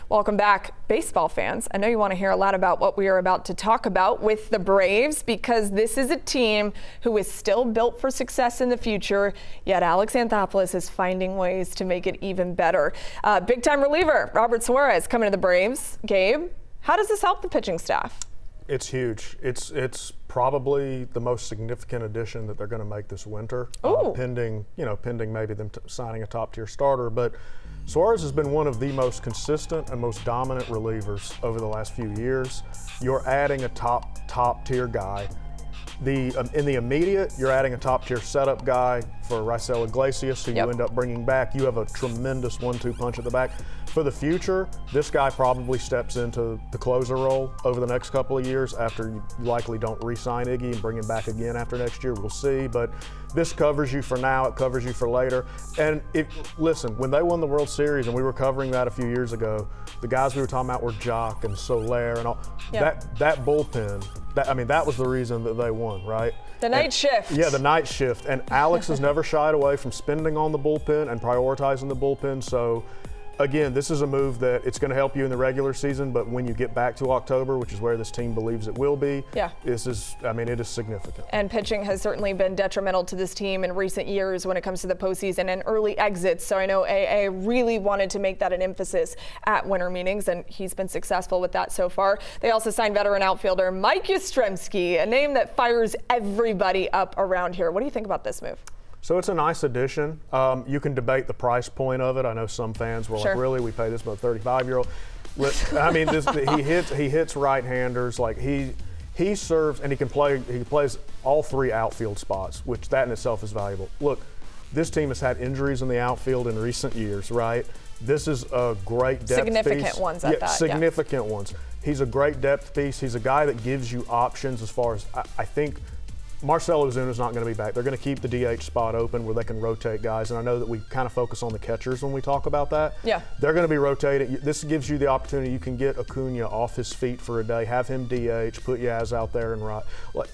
Welcome back, baseball fans. I know you want to hear a lot about what we are about to talk about with the Braves, because this is a team who is still built for success in the future, yet Alex Anthopoulos is finding ways to make it even better. Big-time reliever Robert Suarez coming to the Braves. Gabe, how does this help the pitching staff? It's huge. It's probably the most significant addition that they're going to make this winter, pending maybe them signing a top-tier starter. But Suarez has been one of the most consistent and most dominant relievers over the last few years. You're adding a top-tier guy. In the immediate, you're adding a top-tier setup guy for Raisel Iglesias, who you end up bringing back. You have a tremendous 1-2 punch at the back. For the future, this guy probably steps into the closer role over the next couple of years after you likely don't re-sign Iggy and bring him back again after next year. We'll see, but this covers you for now. It covers you for later. And listen, when they won the World Series, and we were covering that a few years ago, the guys we were talking about were Jock and Soler and all. That bullpen, that was the reason that they won, right? The night shift. Yeah, the night shift. And Alex has never shied away from spending on the bullpen and prioritizing the bullpen. So, again, this is a move that it's going to help you in the regular season, but when you get back to October, which is where this team believes it will be, it is significant. And pitching has certainly been detrimental to this team in recent years when it comes to the postseason and early exits. So I know AA really wanted to make that an emphasis at winter meetings, and he's been successful with that so far. They also signed veteran outfielder Mike Yastrzemski, a name that fires everybody up around here. What do you think about this move? So it's a nice addition. You can debate the price point of it. I know some fans were like, really, we pay this about a 35-year-old? I mean, he hits right-handers. Like he serves, and he plays all three outfield spots, which that in itself is valuable. Look, this team has had injuries in the outfield in recent years, right? This is a great depth piece. Significant ones at that. Significant ones. He's a great depth piece. He's a guy that gives you options as far as I think. Marcell Ozuna's not going to be back. They're going to keep the DH spot open where they can rotate guys, and I know that we kind of focus on the catchers when we talk about that. Yeah. They're going to be rotating. This gives you the opportunity. You can get Acuna off his feet for a day, have him DH, put Yaz out there and right.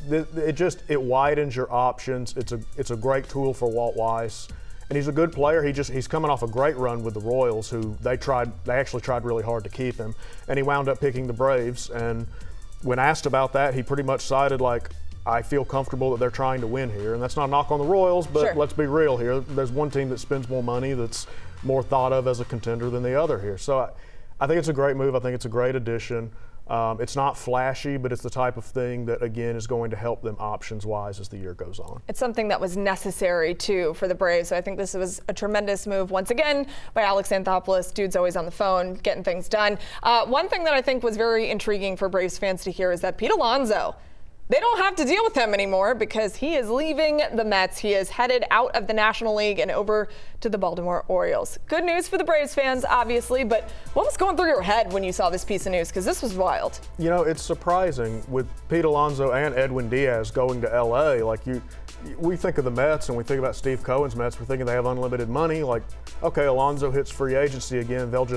It widens your options. It's a great tool for Walt Weiss. And he's a good player. He's coming off a great run with the Royals, who they actually tried really hard to keep him, and he wound up picking the Braves. And when asked about that, he pretty much cited like, I feel comfortable that they're trying to win here. And that's not a knock on the Royals, but let's be real here. There's one team that spends more money that's more thought of as a contender than the other here. So I think it's a great move. I think it's a great addition. It's not flashy, but it's the type of thing that, again, is going to help them options-wise as the year goes on. It's something that was necessary, too, for the Braves. So I think this was a tremendous move, once again, by Alex Anthopoulos. Dude's always on the phone, getting things done. One thing that I think was very intriguing for Braves fans to hear is that Pete Alonso, they don't have to deal with him anymore because he is leaving the Mets. He is headed out of the National League and over to the Baltimore Orioles. Good news for the Braves fans, obviously, but what was going through your head when you saw this piece of news? Because this was wild. You know, it's surprising with Pete Alonso and Edwin Diaz going to L.A. We think of the Mets and we think about Steve Cohen's Mets. We're thinking they have unlimited money. Like, okay, Alonso hits free agency again. They'll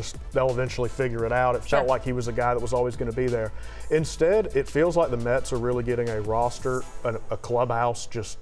eventually figure it out. It felt like he was a guy that was always going to be there. Instead, it feels like the Mets are really getting a roster, a clubhouse, just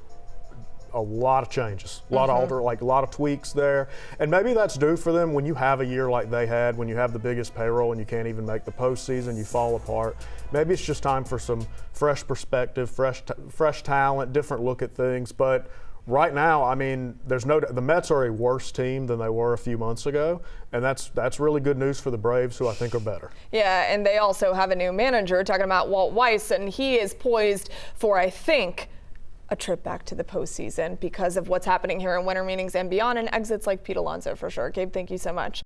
a lot of changes, a lot of tweaks there. And maybe that's due for them when you have a year like they had, when you have the biggest payroll and you can't even make the postseason, you fall apart. Maybe it's just time for some fresh perspective, fresh talent, different look at things. But right now, I mean, the Mets are a worse team than they were a few months ago, and that's really good news for the Braves, who I think are better. Yeah, and they also have a new manager, talking about Walt Weiss, and he is poised for, I think, a trip back to the postseason because of what's happening here in winter meetings and beyond, and exits like Pete Alonso for sure. Gabe, thank you so much.